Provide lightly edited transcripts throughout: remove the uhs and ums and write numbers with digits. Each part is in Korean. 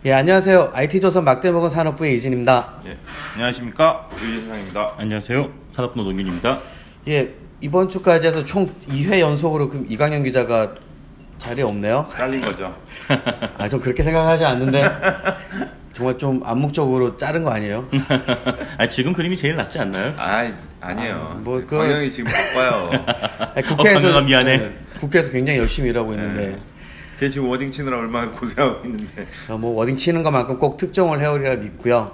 예, 안녕하세요. IT조선 막대먹은 산업부의 이진입니다. 예, 안녕하십니까. 유재상입니다. 안녕하세요. 산업부 노동균입니다. 예, 이번 주까지 해서 총 2회 연속으로 이강현 기자가 자리에 없네요. 잘린 거죠. 전 그렇게 생각하지 않는데 정말 좀 암묵적으로 자른 거 아니에요? 지금 그림이 제일 낫지 않나요? 아니에요. 방향이 지금 바빠요. 국회에서 미안해. 국회에서 굉장히 열심히 일하고 있는데. 걔 지금 워딩 치느라 얼마나 고생하고 있는데. 워딩 치는 것만큼 꼭 특종을 해오리라 믿고요.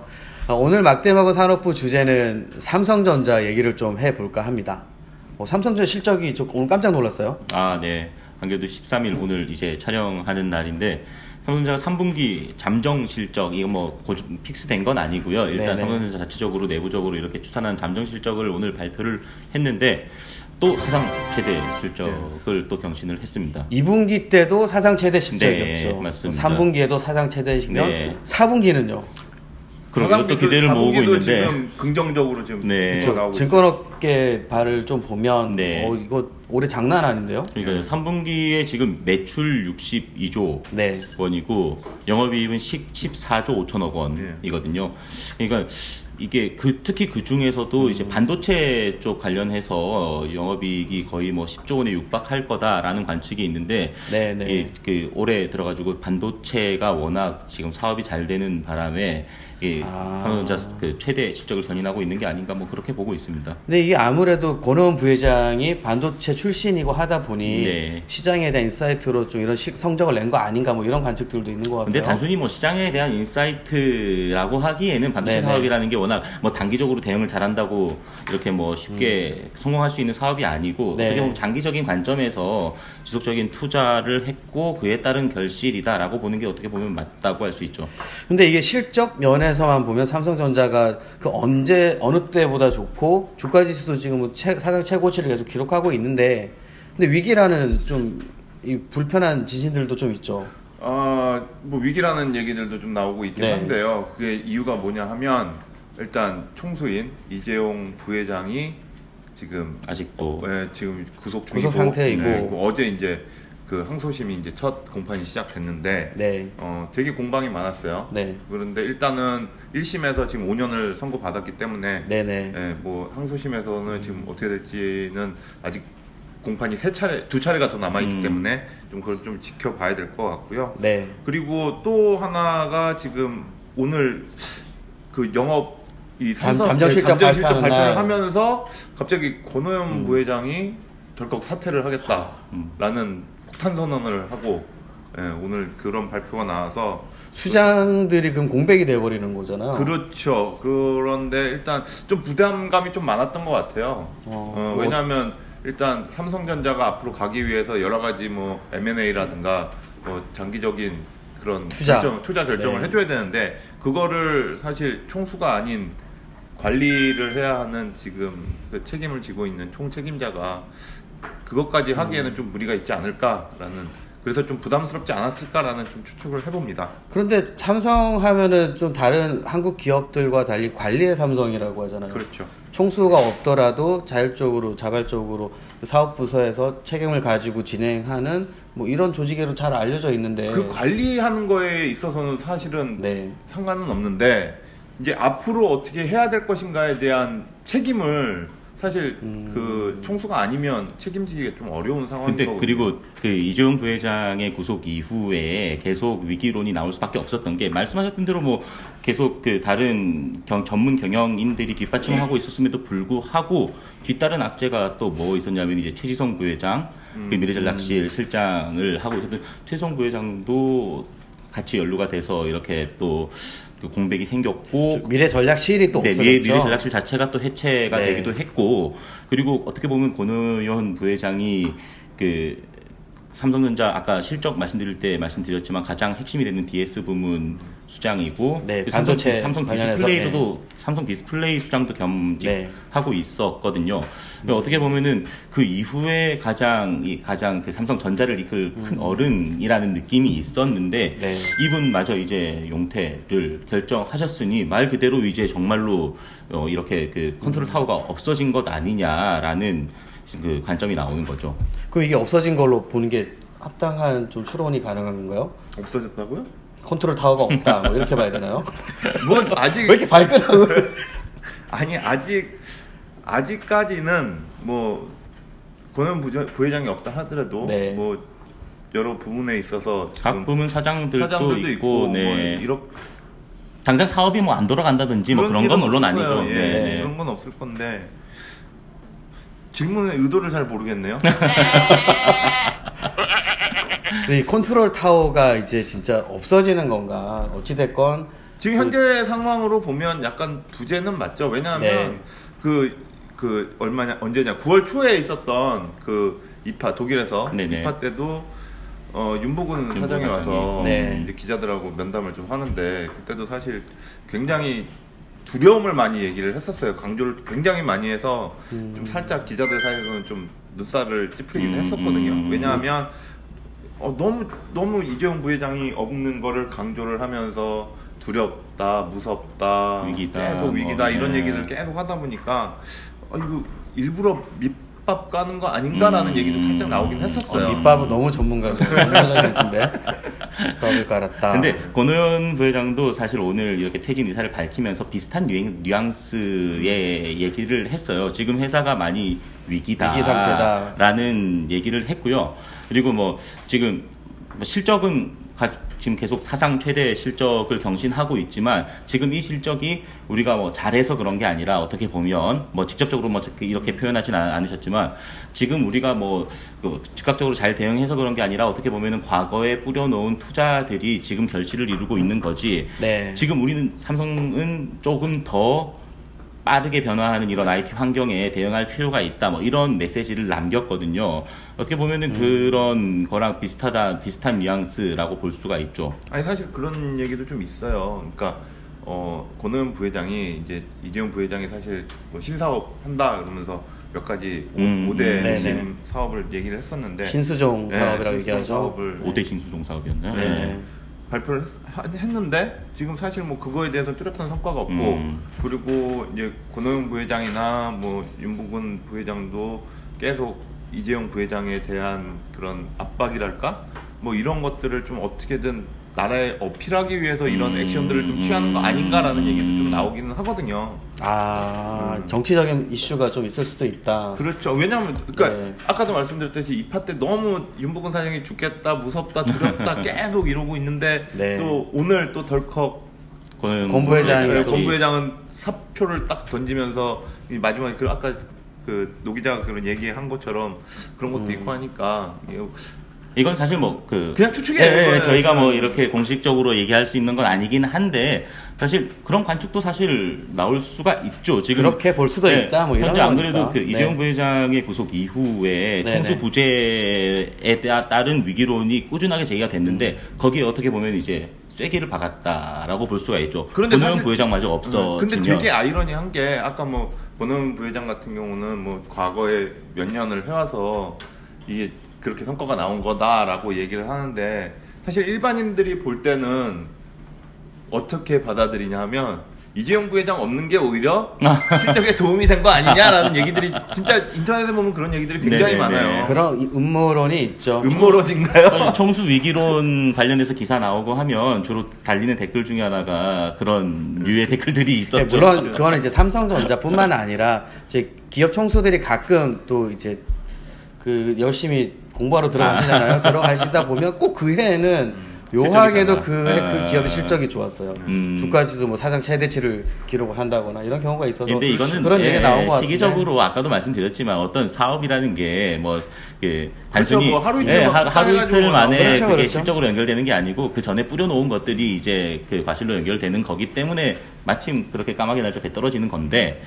오늘 막대먹은 산업부 주제는 삼성전자 얘기를 좀 해볼까 합니다. 삼성전자 실적이 오늘 깜짝 놀랐어요. 네. 안 그래도 13일 오늘 이제 촬영하는 날인데 삼성전자가 3분기 잠정 실적 이거 픽스된 건 아니고요. 일단 삼성전자 자체적으로 내부적으로 이렇게 추산한 잠정 실적을 오늘 발표를 했는데 또 사상 최대 실적을 또 경신을 했습니다. 2분기 때도 사상 최대 실적이었죠. 네, 맞습니다. 3분기에도 사상 최대시면 4분기는요. 그럼 이것도 기대를 모으고 있는데 지금 긍정적으로 지금 나오고 증권업계 발을 좀 보면 이거 올해 장난 아닌데요? 그러니까 3분기에 지금 매출 62조 원이고 영업이익은 14조 5천억 원이거든요. 그러니까 이게 특히 그 중에서도 이제 반도체 쪽 관련해서 영업이익이 거의 10조 원에 육박할 거다라는 관측이 있는데 올해 들어가지고 반도체가 워낙 지금 사업이 잘 되는 바람에 삼성전자 최대 실적을 견인하고 있는 게 아닌가 그렇게 보고 있습니다. 근데 이게 아무래도 권오원 부회장이 반도체 출신이고 하다 보니 시장에 대한 인사이트로 좀 이런 성적을 낸 거 아닌가 이런 관측들도 있는 것 같아요. 근데 단순히 시장에 대한 인사이트라고 하기에는 반도체 사업이라는 게 워낙 단기적으로 대응을 잘한다고 이렇게 쉽게 성공할 수 있는 사업이 아니고 어떻게 보면 장기적인 관점에서 지속적인 투자를 했고 그에 따른 결실이다라고 보는 게 어떻게 보면 맞다고 할 수 있죠. 근데 이게 실적 면에서만 보면 삼성전자가 어느 때보다 좋고 주가지수도 지금 사상 최고치를 계속 기록하고 있는데 근데 위기라는 좀 불편한 지신들도 좀 있죠. 위기라는 얘기들도 좀 나오고 있긴 한데요. 그게 이유가 뭐냐 하면 일단 총수인 이재용 부회장이 지금 아직도 지금 구속 중이고 상태이고 어제 이제 항소심이 이제 첫 공판이 시작됐는데 되게 공방이 많았어요. 그런데 일단은 1심에서 지금 5년을 선고받았기 때문에 항소심에서는 지금 어떻게 될지는 아직 공판이 두 차례가 더 남아있기 때문에 그걸 좀 지켜봐야 될 것 같고요. 그리고 또 하나가 지금 오늘 영업 잠정 실적 발표를 하면서 갑자기 권오원 부회장이 덜컥 사퇴를 하겠다라는 폭탄 선언을 하고 오늘 그런 발표가 나와서 수장들이 그럼 공백이 돼버리는 거잖아요. 그렇죠. 그런데 일단 좀 부담감이 좀 많았던 것 같아요. 왜냐하면 일단 삼성전자가 앞으로 가기 위해서 여러 가지 M&A라든가 장기적인 그런 투자 결정을 해줘야 되는데 그거를 사실 총수가 아닌 관리를 해야 하는 지금 책임을 지고 있는 총책임자가 그것까지 하기에는 좀 무리가 있지 않을까라는, 그래서 좀 부담스럽지 않았을까라는 좀 추측을 해봅니다. 그런데 삼성 하면은 좀 다른 한국 기업들과 달리 관리의 삼성이라고 하잖아요. 그렇죠. 총수가 없더라도 자발적으로 사업부서에서 책임을 가지고 진행하는 이런 조직으로 잘 알려져 있는데 그 관리하는 거에 있어서는 사실은 상관은 없는데 이제 앞으로 어떻게 해야 될 것인가에 대한 책임을 사실 총수가 아니면 책임지기가 좀 어려운 상황인 거거든요. 그리고 이재용 부회장의 구속 이후에 계속 위기론이 나올 수밖에 없었던 게 말씀하셨던 대로 계속 다른 전문 경영인들이 뒷받침하고 있었음에도 불구하고 뒤따른 악재가 또 있었냐면 이제 최지성 부회장, 미래전략실 실장을 하고 있었던 최지성 부회장도 같이 연루가 돼서 이렇게 또 공백이 생겼고 미래전략실이 또 없어졌죠. 미래전략실 자체가 또 해체가 되기도 했고 그리고 어떻게 보면 권오원 부회장이 삼성전자 아까 실적 말씀드릴 때 말씀드렸지만 가장 핵심이 되는 DS 부문 수장이고 반도체 삼성 디스플레이도 삼성 디스플레이 수장도 겸직하고 있었거든요. 어떻게 보면은 그 이후에 가장 삼성전자를 이끌 큰 어른이라는 느낌이 있었는데 이분마저 이제 용퇴를 결정하셨으니 말 그대로 이제 정말로 이렇게 컨트롤 타워가 없어진 것 아니냐라는 관점이 나오는 거죠. 그럼 이게 없어진 걸로 보는 게 합당한 좀 추론이 가능한 건가요? 없어졌다고요? 컨트롤 타워가 없다. 뭐 이렇게 봐야 되나요? 뭐 아직 왜 이렇게 발끈하고? 아니 아직까지는 뭐 권은 부회장이 없다 하더라도 네. 뭐 여러 부문에 있어서 각 부문 사장들도 있고, 네. 뭐 당장 사업이 뭐 안 돌아간다든지 뭐 그런 건 물론 아니죠. 예, 네. 그런 건 없을 건데 질문의 의도를 잘 모르겠네요. 이 컨트롤 타워가 이제 진짜 없어지는 건가? 어찌됐건 지금 현재 상황으로 보면 약간 부재는 맞죠. 왜냐하면 언제냐 9월 초에 있었던 그 입하 독일에서 네네. 입하 때도 윤보근 사장이 와서 네. 이제 기자들하고 면담을 좀 하는데 그때도 사실 굉장히 두려움을 많이 얘기를 했었어요. 강조를 굉장히 많이 해서 좀 살짝 기자들 사이에서는 좀 눈살을 찌푸리긴 했었거든요. 왜냐하면 너무 이재용 부회장이 없는 거를 강조를 하면서 두렵다, 무섭다, 계속 위기다 이런 얘기를 계속 하다 보니까 이거 일부러 밑밥 까는 거 아닌가라는 얘기도 살짝 나오긴 했었어요. 밑밥은 너무 전문가죠. 전문가인데 밑밥을 깔았다. 근데 권오현 부회장도 사실 오늘 이렇게 퇴진 의사를 밝히면서 비슷한 뉘앙스의 얘기를 했어요. 지금 회사가 많이 위기 상태다라는 얘기를 했고요. 그리고 뭐 지금 실적은 지금 계속 사상 최대 실적을 경신하고 있지만 지금 이 실적이 우리가 뭐 잘해서 그런 게 아니라 어떻게 보면 뭐 직접적으로 뭐 이렇게 표현하진 않으셨지만 지금 우리가 뭐 즉각적으로 잘 대응해서 그런 게 아니라 어떻게 보면은 과거에 뿌려놓은 투자들이 지금 결실을 이루고 있는 거지. 네. 지금 우리는 삼성은 조금 더 빠르게 변화하는 이런 IT 환경에 대응할 필요가 있다. 뭐 이런 메시지를 남겼거든요. 어떻게 보면은 그런 거랑 비슷한 뉘앙스라고 볼 수가 있죠. 아니 사실 그런 얘기도 좀 있어요. 그러니까 권오현 부회장이 이제 이재용 부회장이 사실 뭐 신사업 한다 그러면서 몇 가지 5대 핵심 사업을 얘기를 했었는데 신수종 사업이라고 얘기하죠. 5대 신수종 사업이었나요? 네. 발표를 했는데 지금 사실 뭐 그거에 대해서 뚜렷한 성과가 없고 그리고 이제 권오현 부회장이나 뭐 윤보근 부회장도 계속 이재용 부회장에 대한 그런 압박이랄까 뭐 이런 것들을 좀 어떻게든 나라에 어필하기 위해서 이런 액션들을 좀 취하는 거 아닌가라는 얘기도 좀 나오기는 하거든요. 정치적인 이슈가 좀 있을 수도 있다. 그렇죠. 왜냐하면 그러니까 아까도 말씀드렸듯이 입하 때 너무 윤보근 사장이 죽겠다, 무섭다, 두렵다 계속 이러고 있는데 또 오늘 또 덜컥 권 부회장은 사표를 딱 던지면서 마지막에 아까 노 기자가 그런 얘기한 것처럼 그런 것도 있고 하니까. 이건 사실 뭐 그냥 추측이에요. 저희가 뭐 이렇게 공식적으로 얘기할 수 있는 건 아니긴 한데 사실 그런 관측도 사실 나올 수가 있죠. 지금 그렇게 볼 수도 있다. 뭐 이런 현재 안 그래도 이재용 부회장의 구속 이후에 총수 부재에 따른 위기론이 꾸준하게 제기가 됐는데 거기에 어떻게 보면 이제 쐐기를 박았다라고 볼 수가 있죠. 그런데 권오현 부회장마저 없어지면. 근데 되게 아이러니한 게 아까 뭐 권오현 부회장 같은 경우는 뭐 과거에 몇 년을 해와서 이게 그렇게 성과가 나온 거다라고 얘기를 하는데 사실 일반인들이 볼 때는 어떻게 받아들이냐 하면 이재용 부회장 없는 게 오히려 실적에 도움이 된 거 아니냐라는 얘기들이 진짜 인터넷에 보면 그런 얘기들이 굉장히 많아요. 그런 음모론이 있죠. 음모론인가요? 총수 위기론 관련해서 기사 나오고 하면 주로 달리는 댓글 중에 하나가 그런 류의 댓글들이 있었죠. 물론 그거는 이제 삼성전자뿐만 아니라 이제 기업 총수들이 가끔 또 이제 열심히 공부하러 들어가시잖아요. 들어가시다 보면 꼭 그 해에는 묘하게도 그 기업의 실적이 좋았어요. 주가지수 뭐 사상 최대치를 기록을 한다거나 이런 경우가 있어서 근데 이거는 그런 얘기가 나온 것 같은데 시기적으로 아까도 말씀드렸지만 어떤 사업이라는 게 뭐 단순히 뭐 하루 이틀 만에 그렇죠. 실적으로 연결되는 게 아니고 그 전에 뿌려놓은 것들이 이제 그 과실로 연결되는 거기 때문에 마침 그렇게 까마귀 날짜 배 떨어지는 건데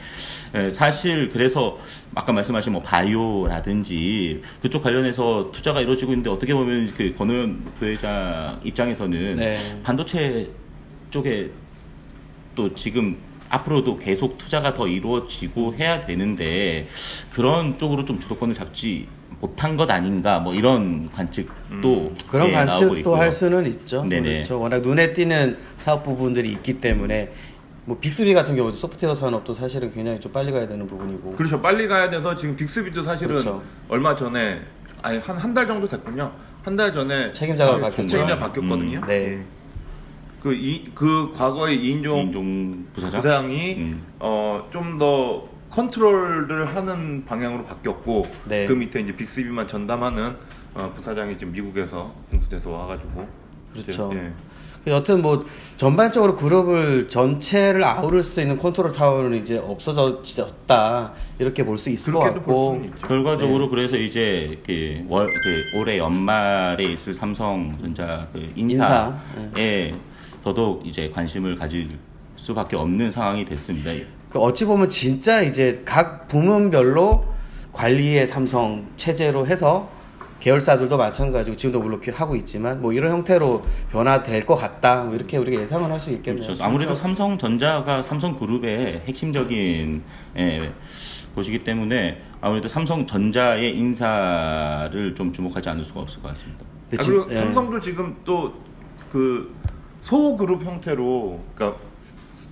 사실 그래서 아까 말씀하신 뭐 바이오라든지 그쪽 관련해서 투자가 이루어지고 있는데 어떻게 보면 그 권오현 부회장 입장에서는 반도체 쪽에 또 지금 앞으로도 계속 투자가 더 이루어지고 해야 되는데 그런 쪽으로 좀 주도권을 잡지 못한 것 아닌가 뭐 이런 관측도 그런 관측도 있고요. 할 수는 있죠. 네네. 그렇죠. 워낙 눈에 띄는 사업 부분들이 있기 때문에 뭐 빅스비 같은 경우도 소프트웨어 산업도 사실은 굉장히 좀 빨리 가야 되는 부분이고. 그렇죠. 빨리 가야 돼서 지금 빅스비도 사실은 얼마 전에 한 달 정도 됐군요. 한 달 전에 책임자가 바뀌었거든요. 네. 그 과거의 이인종 부사장이 좀 더 컨트롤을 하는 방향으로 바뀌었고 네. 그 밑에 이제 빅스비만 전담하는 부사장이 지금 미국에서 공수돼서 와가지고 그렇죠. 예. 여튼 뭐 전반적으로 그룹을 전체를 아우를 수 있는 컨트롤 타워는 이제 없어졌다 이렇게 볼 수 있을 것 같고 결과적으로 네. 그래서 이제 올해 연말에 있을 삼성전자 인사에 더더욱 이제 관심을 가질 수밖에 없는 상황이 됐습니다. 어찌 보면 진짜 이제 각 부문별로 관리의 삼성 체제로 해서 계열사들도 마찬가지고 지금도 물론 하고 있지만 뭐 이런 형태로 변화될 것 같다 뭐 이렇게 우리가 예상을 할 수 있겠네요. 그렇죠. 아무래도 삼성전자가 삼성그룹의 핵심적인 곳이기 때문에 아무래도 삼성전자의 인사를 좀 주목하지 않을 수가 없을 것 같습니다. 그리고 삼성도 지금 또 그 소그룹 형태로 그러니까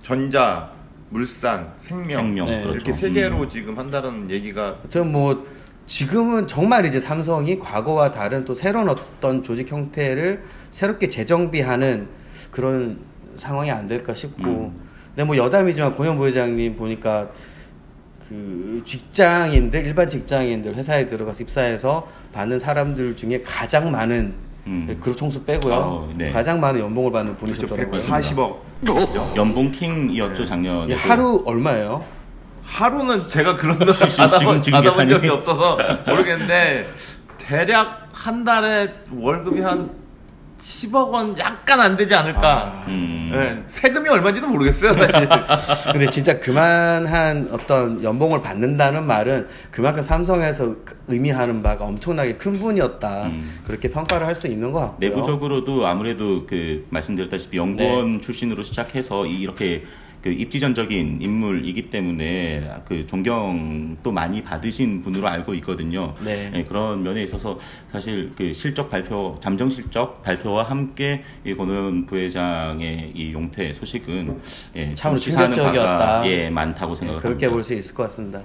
전자, 물산, 생명 네. 이렇게 그렇죠. 세 개로 지금 한다는 얘기가 뭐 지금은 정말 이제 삼성이 과거와 다른 또 새로운 어떤 조직 형태를 새롭게 재정비하는 그런 상황이 안 될까 싶고 근데 뭐 여담이지만 권영 부회장님 보니까 그 직장인들 일반 직장인들 회사에 들어가서 입사해서 받는 사람들 중에 가장 많은 그룹 총수 빼고요. 네. 가장 많은 연봉을 받는 분이셨더라고요. 140억. 연봉 킹이었죠 작년에. 하루 얼마예요? 하루는 제가 그런 거 받아본 적이 없어서 모르겠는데 대략 한 달에 월급이 한 10억 원 약간 안 되지 않을까. 네, 세금이 얼마인지도 모르겠어요 사실. 근데 진짜 그만한 어떤 연봉을 받는다는 말은 그만큼 삼성에서 의미하는 바가 엄청나게 큰 분이었다. 그렇게 평가를 할 수 있는 것 같고요. 내부적으로도 아무래도 그 말씀드렸다시피 연구원 출신으로 시작해서 이렇게 그 입지전적인 인물이기 때문에 그 존경도 많이 받으신 분으로 알고 있거든요. 네. 네, 그런 면에 있어서 사실 그 실적 발표, 잠정 실적 발표와 함께 이 권은 부회장의 이 용퇴 소식은 참으로 충격적이었다. 많다고 생각합니다. 그렇게 볼 수 있을 것 같습니다.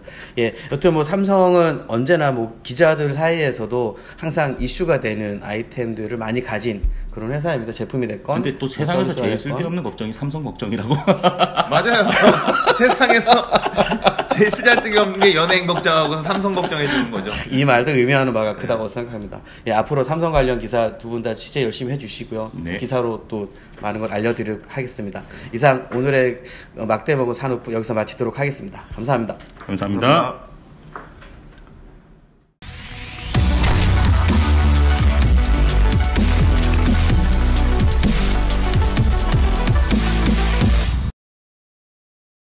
여튼 뭐 삼성은 언제나 뭐 기자들 사이에서도 항상 이슈가 되는 아이템들을 많이 가진 그런 회사입니다. 제품이 됐건. 근데 또 세상에서 제일 쓸데없는 걱정이 삼성 걱정이라고. 맞아요. 세상에서 제일 쓰잘데기 없는 게 연예인 걱정하고 삼성 걱정해 주는 거죠. 이 말도 의미하는 바가 크다고 생각합니다. 앞으로 삼성 관련 기사 두 분 다 취재 열심히 해주시고요. 네. 기사로 또 많은 걸 알려드리도록 하겠습니다. 이상 오늘의 막대먹은 산업부 여기서 마치도록 하겠습니다. 감사합니다. 감사합니다.